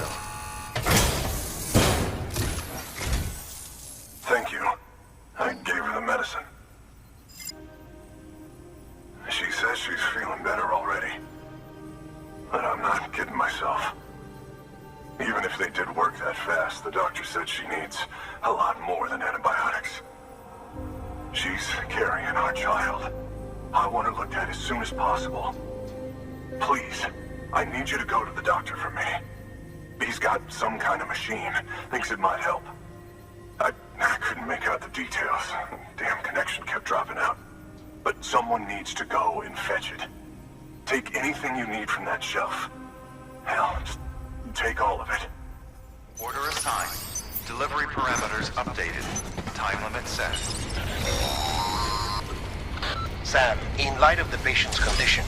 cargo. Thank you. I gave her the medicine. She says she's feeling better already. But I'm not kidding myself. Even if they did work that fast, the doctor said she needs a lot more than antibiotics. She's carrying our child. I want her looked at as soon as possible. Please, I need you to go to the doctor for me. He's got some kind of machine. Thinks it might help. I couldn't make out the details. Damn connection kept dropping out. But someone needs to go and fetch it. Take anything you need from that shelf. Hell, just take all of it. Order assigned. Delivery parameters updated. Time limit set. Sam, in light of the patient's condition,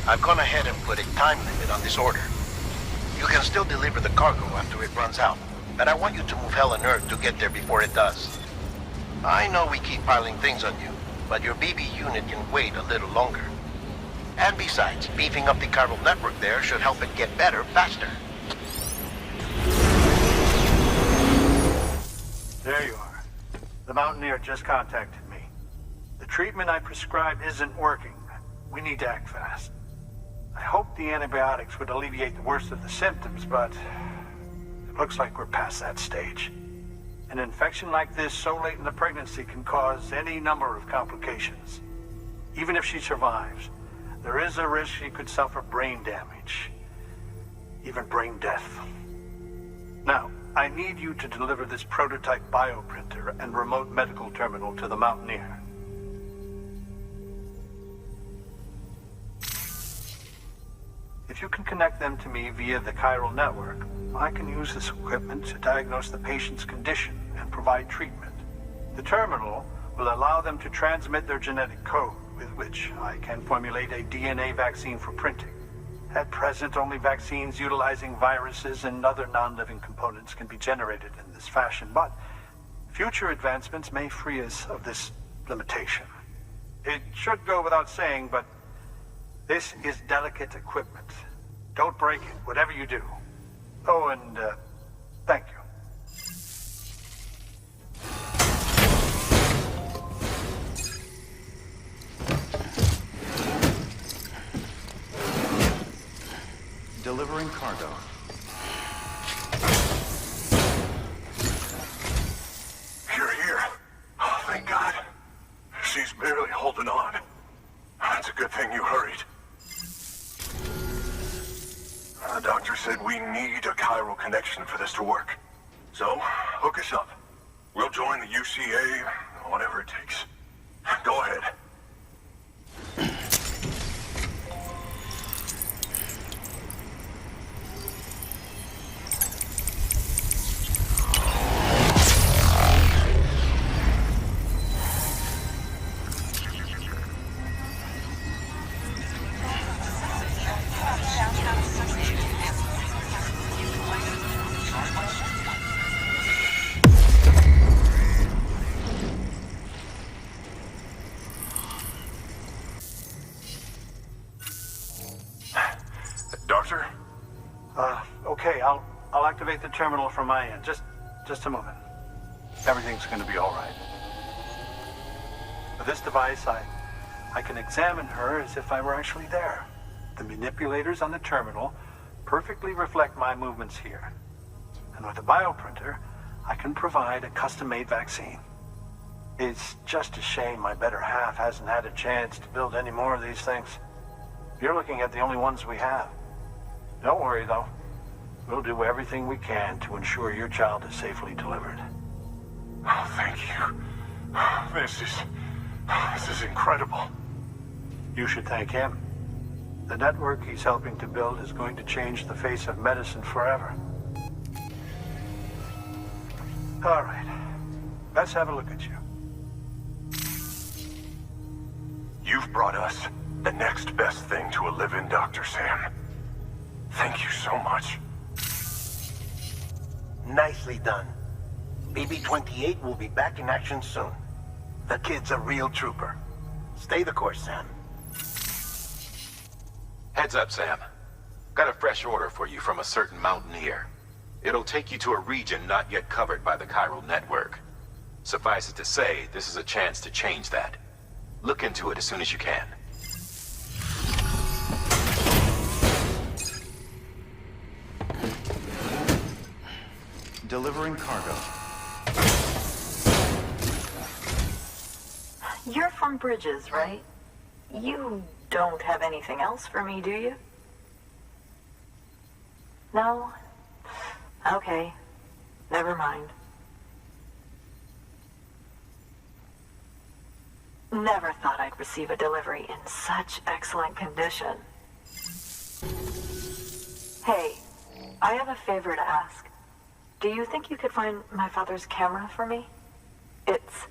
I've gone ahead and put a time limit on this order. You can still deliver the cargo after it runs out, but I want you to move hell and earth to get there before it does. I know we keep piling things on you, but your BB unit can wait a little longer. And besides, beefing up the chiral network there should help it get better faster. There you are. The Mountaineer just contacted me. The treatment I prescribed isn't working. We need to act fast. I hoped the antibiotics would alleviate the worst of the symptoms, but it looks like we're past that stage. An infection like this so late in the pregnancy can cause any number of complications. Even if she survives, there is a risk she could suffer brain damage, even brain death. Now, I need you to deliver this prototype bioprinter and remote medical terminal to the Mountaineer. If you can connect them to me via the chiral network, I can use this equipment to diagnose the patient's condition and provide treatment. The terminal will allow them to transmit their genetic code, with which I can formulate a DNA vaccine for printing. At present, only vaccines utilizing viruses and other non-living components can be generated in this fashion, but future advancements may free us of this limitation. It should go without saying, but this is delicate equipment. Don't break it, whatever you do. Oh, and thank you. Delivering cargo. You're here. Oh, thank God. She's barely holding on. It's a good thing you hurried. The doctor said we need a chiral connection for this to work. So, hook us up. We'll join the UCA, whatever it takes. Go ahead. Doctor? Okay, I'll activate the terminal from my end. Just a moment. Everything's gonna be all right. With this device, I can examine her as if I were actually there. The manipulators on the terminal perfectly reflect my movements here. And with the bioprinter, I can provide a custom-made vaccine. It's just a shame my better half hasn't had a chance to build any more of these things. You're looking at the only ones we have. Don't worry, though. We'll do everything we can to ensure your child is safely delivered. Oh, thank you. This is incredible. You should thank him. The network he's helping to build is going to change the face of medicine forever. All right. Let's have a look at you. You've brought us the next best thing to a live-in Dr. Sam. Thank you so much. Nicely done. BB-28 will be back in action soon. The kid's a real trooper. Stay the course, Sam. Heads up, Sam. Got a fresh order for you from a certain Mountaineer. It'll take you to a region not yet covered by the chiral network. Suffice it to say, this is a chance to change that. Look into it as soon as you can. Delivering cargo. You're from Bridges, right? You don't have anything else for me, do you? No? Okay. Never mind. Never thought I'd receive a delivery in such excellent condition. Hey, I have a favor to ask. Do you think you could find my father's camera for me? It's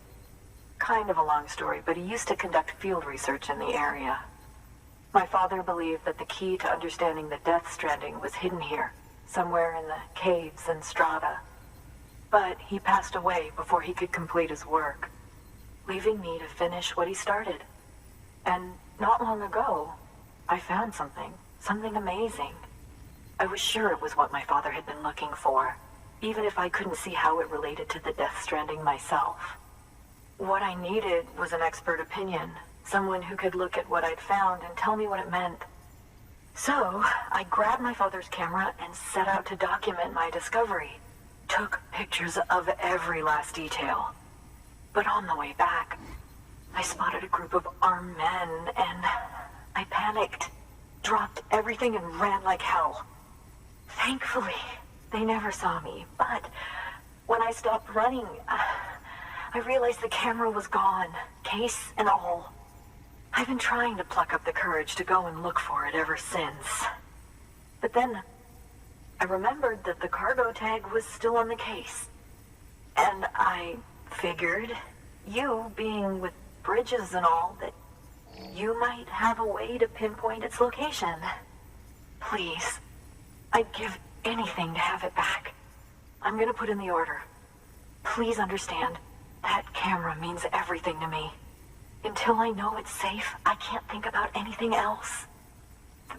kind of a long story, but he used to conduct field research in the area. My father believed that the key to understanding the Death Stranding was hidden here, somewhere in the caves and strata. But he passed away before he could complete his work, leaving me to finish what he started. And not long ago, I found something amazing. I was sure it was what my father had been looking for, even if I couldn't see how it related to the Death Stranding myself. What I needed was an expert opinion, someone who could look at what I'd found and tell me what it meant. So, I grabbed my father's camera and set out to document my discovery. Took pictures of every last detail. But on the way back, I spotted a group of armed men and I panicked, dropped everything and ran like hell. Thankfully, they never saw me, but when I stopped running, I realized the camera was gone, case and all. I've been trying to pluck up the courage to go and look for it ever since. But then, I remembered that the cargo tag was still on the case. And I figured, you being with Bridges and all, that you might have a way to pinpoint its location. Please, I'd give anything to have it back. I'm gonna put in the order. Please understand, that camera means everything to me. Until I know it's safe, I can't think about anything else.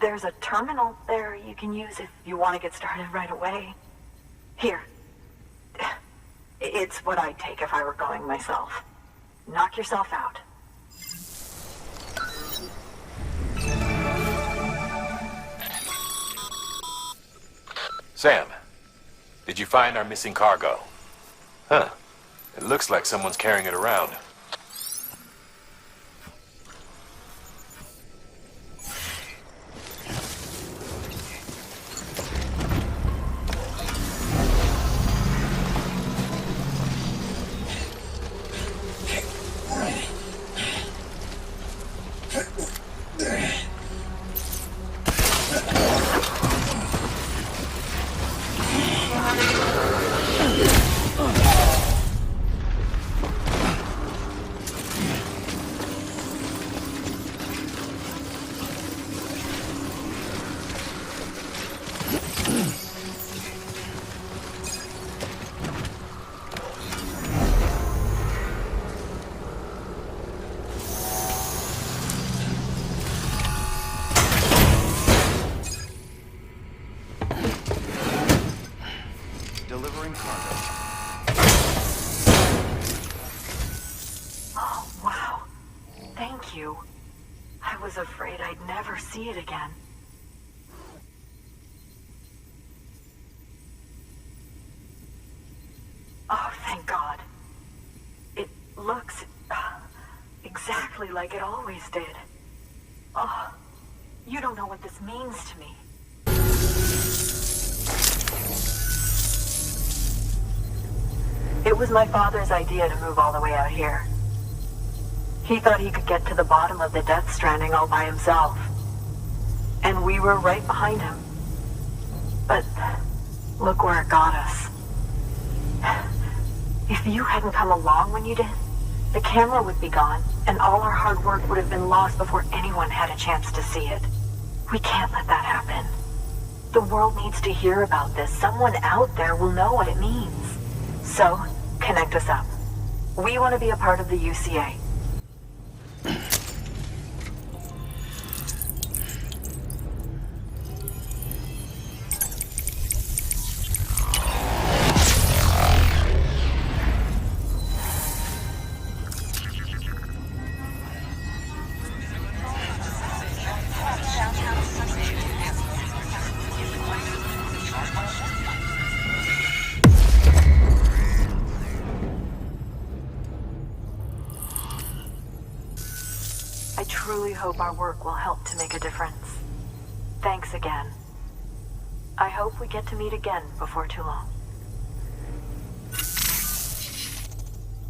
There's a terminal there you can use if you want to get started right away. Here. It's what I'd take if I were going myself. Knock yourself out. Sam, did you find our missing cargo? Huh. It looks like someone's carrying it around. Delivering cargo. Oh, wow. Thank you. I was afraid I'd never see it again. Oh, thank God. It looks exactly like it always did. Oh, you don't know what this means to me. It was my father's idea to move all the way out here. He thought he could get to the bottom of the Death Stranding all by himself. And we were right behind him. But look where it got us. If you hadn't come along when you did, the camera would be gone, and all our hard work would have been lost before anyone had a chance to see it. We can't let that happen. The world needs to hear about this. Someone out there will know what it means. So, connect us up. We want to be a part of the UCA. hope our work will help to make a difference. Thanks again. I hope we get to meet again before too long.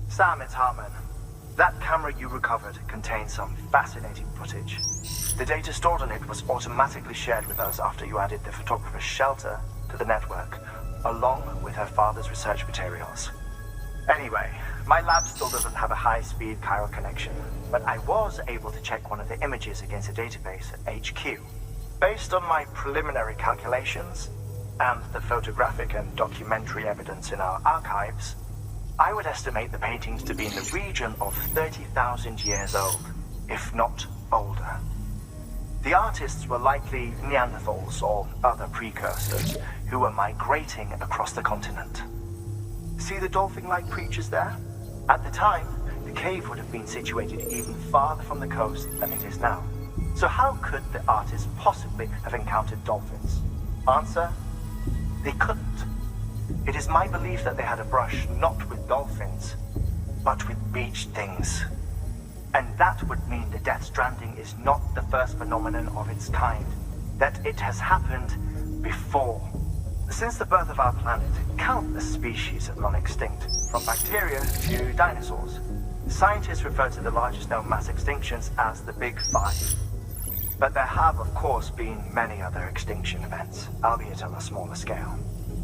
Sam, it's Hartman. That camera you recovered contains some fascinating footage. The data stored on it was automatically shared with us after you added the photographer's shelter to the network, along with her father's research materials. Anyway, my lab still doesn't have a high-speed chiral connection, but I was able to check one of the images against a database at HQ. Based on my preliminary calculations, and the photographic and documentary evidence in our archives, I would estimate the paintings to be in the region of 30,000 years old, if not older. The artists were likely Neanderthals or other precursors who were migrating across the continent. See the dolphin-like creatures there? At the time, the cave would have been situated even farther from the coast than it is now. So how could the artists possibly have encountered dolphins? Answer: they couldn't. It is my belief that they had a brush not with dolphins, but with beach things. And that would mean the Death Stranding is not the first phenomenon of its kind, that it has happened before. Since the birth of our planet, countless species have gone extinct, from bacteria to dinosaurs. Scientists refer to the largest known mass extinctions as the Big Five. But there have, of course, been many other extinction events, albeit on a smaller scale.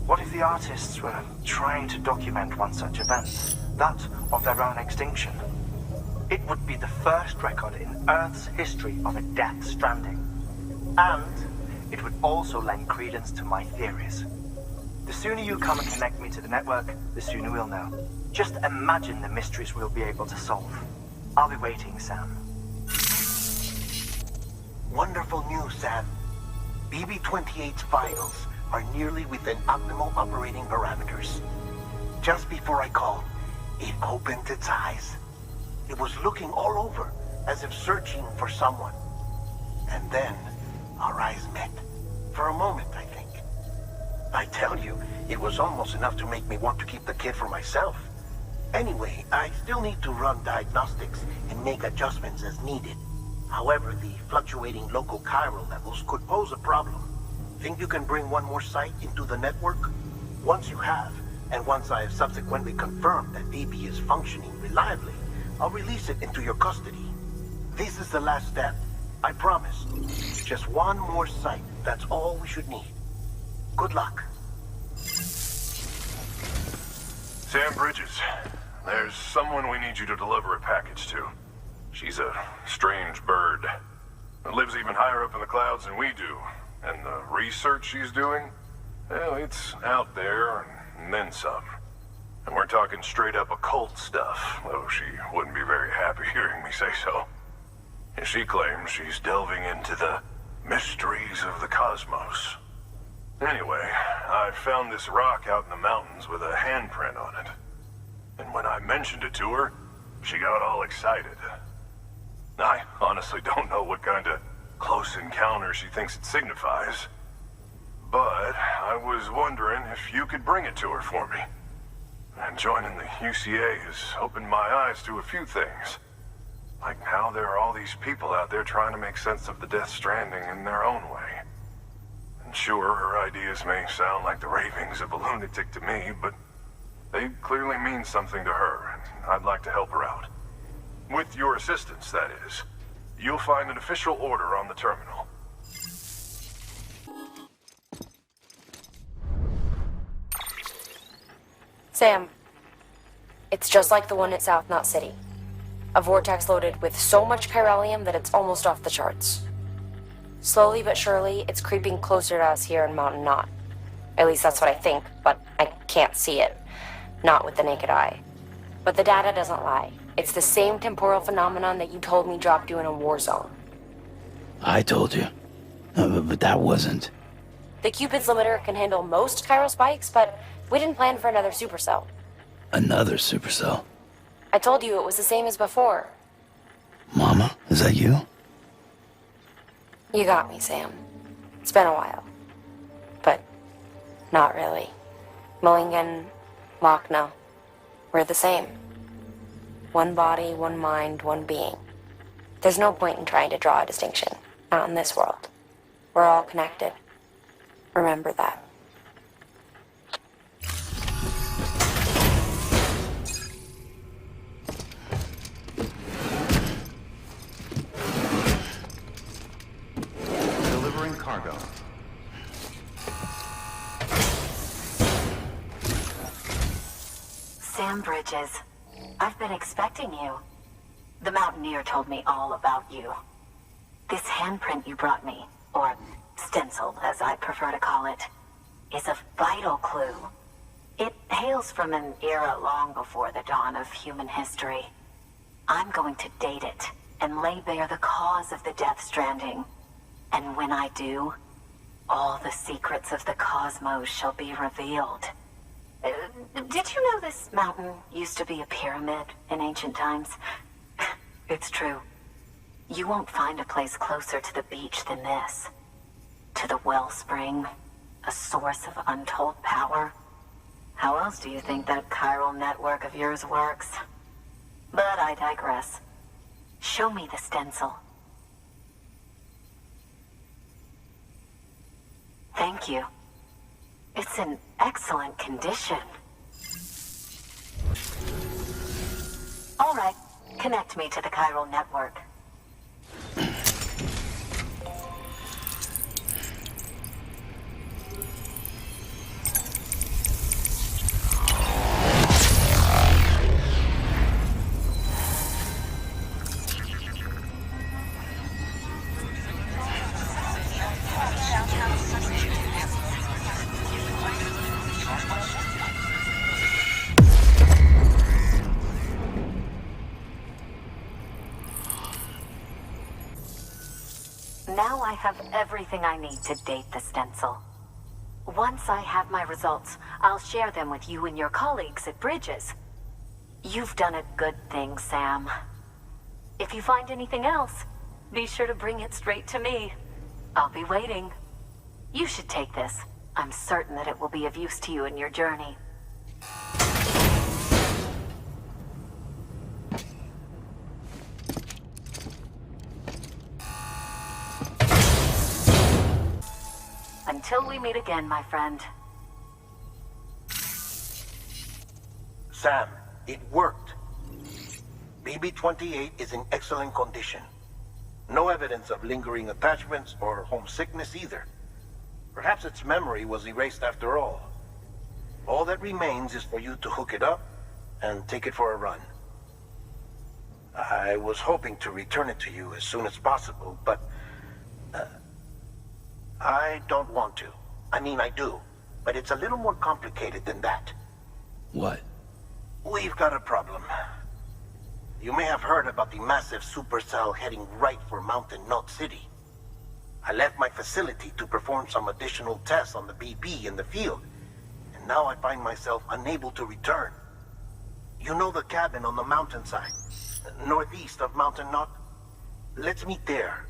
What if the artists were trying to document one such event, that of their own extinction? It would be the first record in Earth's history of a Death Stranding. And it would also lend credence to my theories. The sooner you come and connect me to the network, the sooner we'll know. Just imagine the mysteries we'll be able to solve. I'll be waiting, Sam. Wonderful news, Sam. BB-28's vitals are nearly within optimal operating parameters. Just before I called, it opened its eyes. It was looking all over, as if searching for someone. And then, our eyes met. For a moment, I think. I tell you, it was almost enough to make me want to keep the kid for myself. Anyway, I still need to run diagnostics and make adjustments as needed. However, the fluctuating local chiral levels could pose a problem. Think you can bring one more site into the network? Once you have, and once I have subsequently confirmed that BB is functioning reliably, I'll release it into your custody. This is the last step. I promise. Just one more site. That's all we should need. Good luck. Sam Bridges, there's someone we need you to deliver a package to. She's a strange bird. It lives even higher up in the clouds than we do. And the research she's doing, well, it's out there and then some. And we're talking straight up occult stuff, though she wouldn't be very happy hearing me say so. And she claims she's delving into the mysteries of the cosmos. Anyway, I found this rock out in the mountains with a handprint on it. And when I mentioned it to her, she got all excited. I honestly don't know what kind of close encounter she thinks it signifies. But I was wondering if you could bring it to her for me. And joining the UCA has opened my eyes to a few things. Like how there are all these people out there trying to make sense of the Death Stranding in their own way. And sure, her ideas may sound like the ravings of a lunatic to me, but they clearly mean something to her, and I'd like to help her out. With your assistance, that is. You'll find an official order on the terminal. Sam, it's just like the one at South Knot City. A vortex loaded with so much chiralium that it's almost off the charts. Slowly but surely, it's creeping closer to us here in Mountain Knot. At least that's what I think, but I can't see it. Not with the naked eye. But the data doesn't lie. It's the same temporal phenomenon that you told me dropped you in a war zone. I told you. But that wasn't. The Cupid's limiter can handle most chiral spikes, but we didn't plan for another supercell. Another supercell? I told you it was the same as before. Mama, is that you? You got me, Sam. It's been a while. But not really. Mulligan, Lochna, we're the same. One body, one mind, one being. There's no point in trying to draw a distinction. Not in this world. We're all connected. Remember that. Delivering cargo. Sam Bridges, I've been expecting you. The Mountaineer told me all about you. This handprint you brought me, or stencil, as I prefer to call it, is a vital clue. It hails from an era long before the dawn of human history. I'm going to date it and lay bare the cause of the Death Stranding. And when I do, all the secrets of the cosmos shall be revealed. Did you know this mountain used to be a pyramid in ancient times? It's true. You won't find a place closer to the beach than this. To the wellspring, a source of untold power. How else do you think that chiral network of yours works? But I digress. Show me the stencil. Thank you. It's in excellent condition. All right, connect me to the chiral network. Now I have everything I need to date the stencil. Once I have my results, I'll share them with you and your colleagues at Bridges. You've done a good thing, Sam. If you find anything else, be sure to bring it straight to me. I'll be waiting. You should take this. I'm certain that it will be of use to you in your journey. Until we meet again, my friend. Sam, it worked. BB-28 is in excellent condition. No evidence of lingering attachments or homesickness either. Perhaps its memory was erased after all. All that remains is for you to hook it up and take it for a run. I was hoping to return it to you as soon as possible, but I don't want to. I mean, I do, but it's a little more complicated than that. What? We've got a problem. You may have heard about the massive supercell heading right for Mountain Knot City. I left my facility to perform some additional tests on the BB in the field, and now I find myself unable to return. You know the cabin on the mountainside, northeast of Mountain Knot? Let's meet there.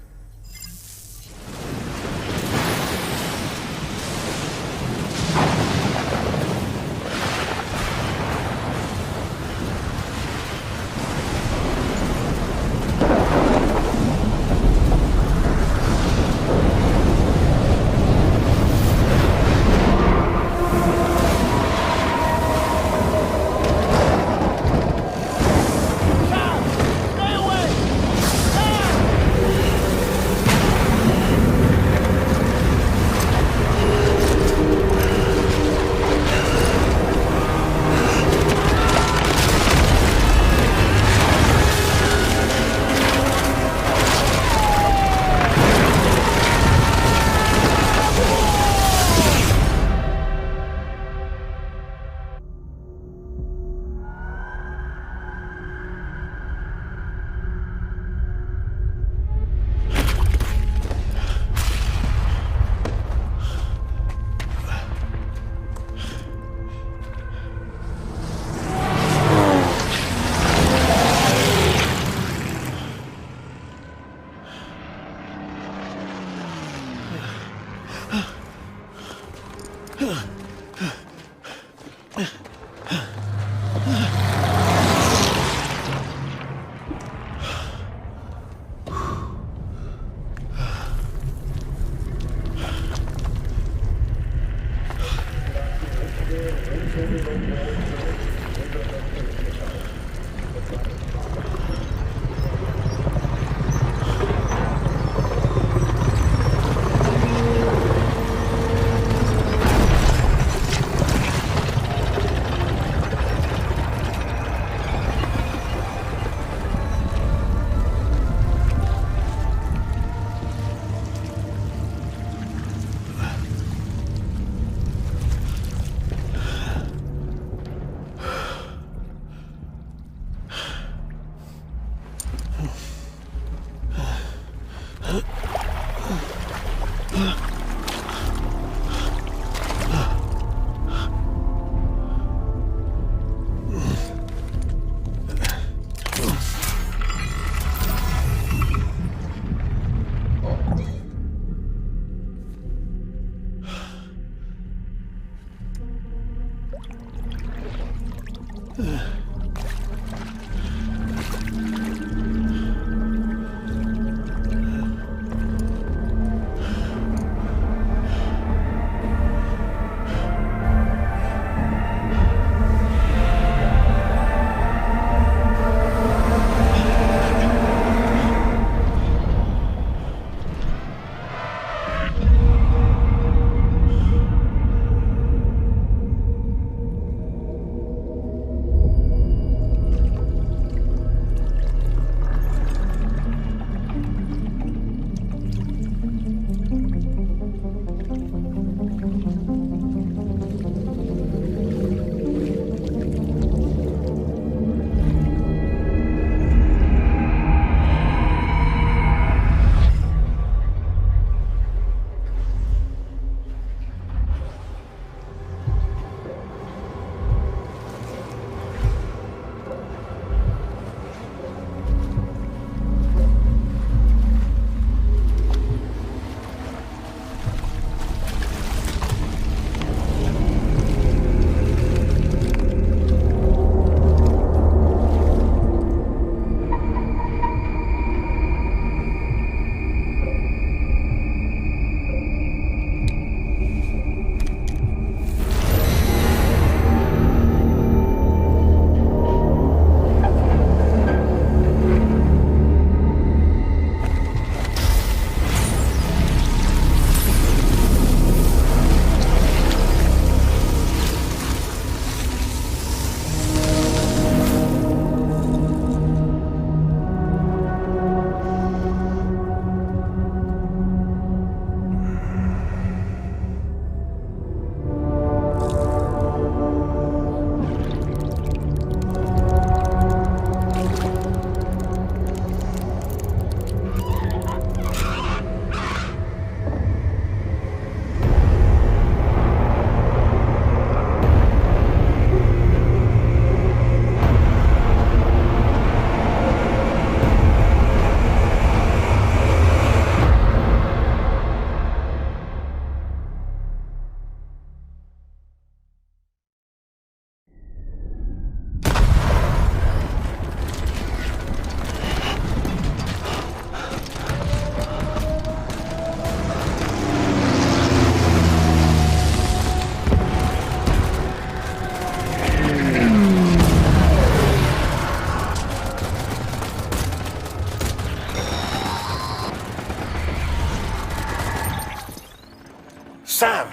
Sam!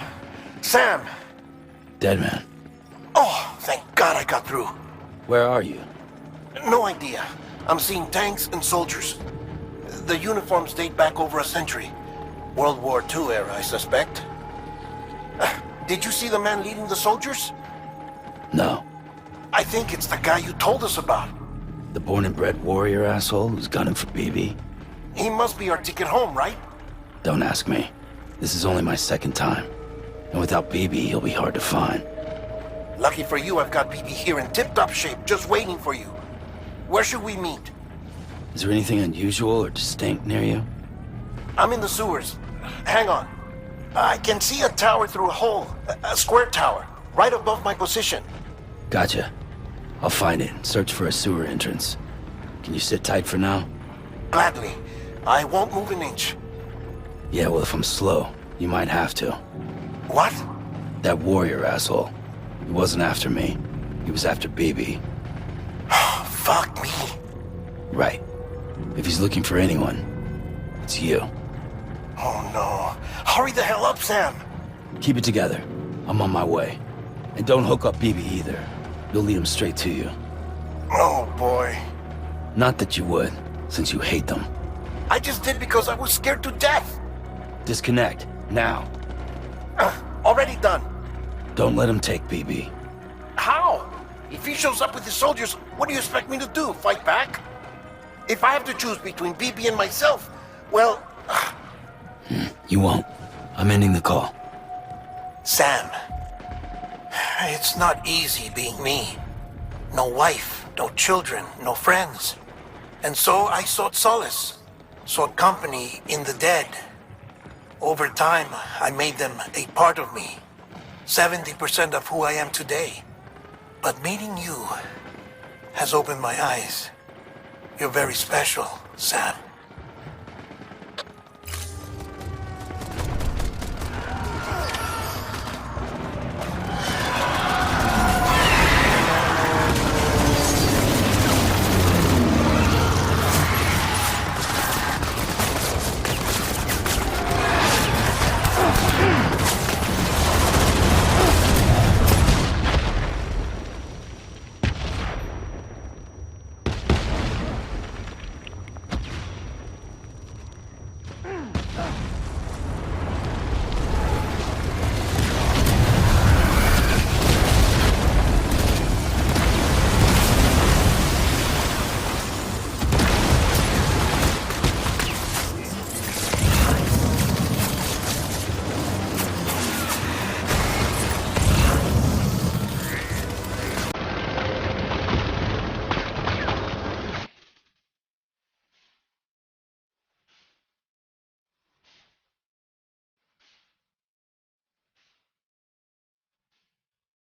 Sam! Dead man. Oh, thank God I got through. Where are you? No idea. I'm seeing tanks and soldiers. The uniforms date back over a century. World War II era, I suspect. Did you see the man leading the soldiers? No. I think it's the guy you told us about. The born and bred warrior asshole who's gunning for BB? He must be our ticket home, right? Don't ask me. This is only my second time. And without BB, he'll be hard to find. Lucky for you, I've got BB here in tip-top shape, just waiting for you. Where should we meet? Is there anything unusual or distinct near you? I'm in the sewers. Hang on. I can see a tower through a hole. A square tower, right above my position. Gotcha. I'll find it and search for a sewer entrance. Can you sit tight for now? Gladly. I won't move an inch. Yeah, well, if I'm slow, you might have to. What? That warrior asshole. He wasn't after me. He was after BB. Fuck me. Right. If he's looking for anyone, it's you. Oh no. Hurry the hell up, Sam. Keep it together. I'm on my way. And don't hook up BB either. You'll lead him straight to you. Oh boy. Not that you would, since you hate them. I just did because I was scared to death. Disconnect, now. Already done. Don't let him take BB. How? If he shows up with his soldiers, what do you expect me to do? Fight back? If I have to choose between BB and myself, well... You won't. I'm ending the call. Sam, it's not easy being me. No wife, no children, no friends. And so I sought solace, sought company in the dead. Over time, I made them a part of me. 70% of who I am today. But meeting you has opened my eyes. You're very special, Sam.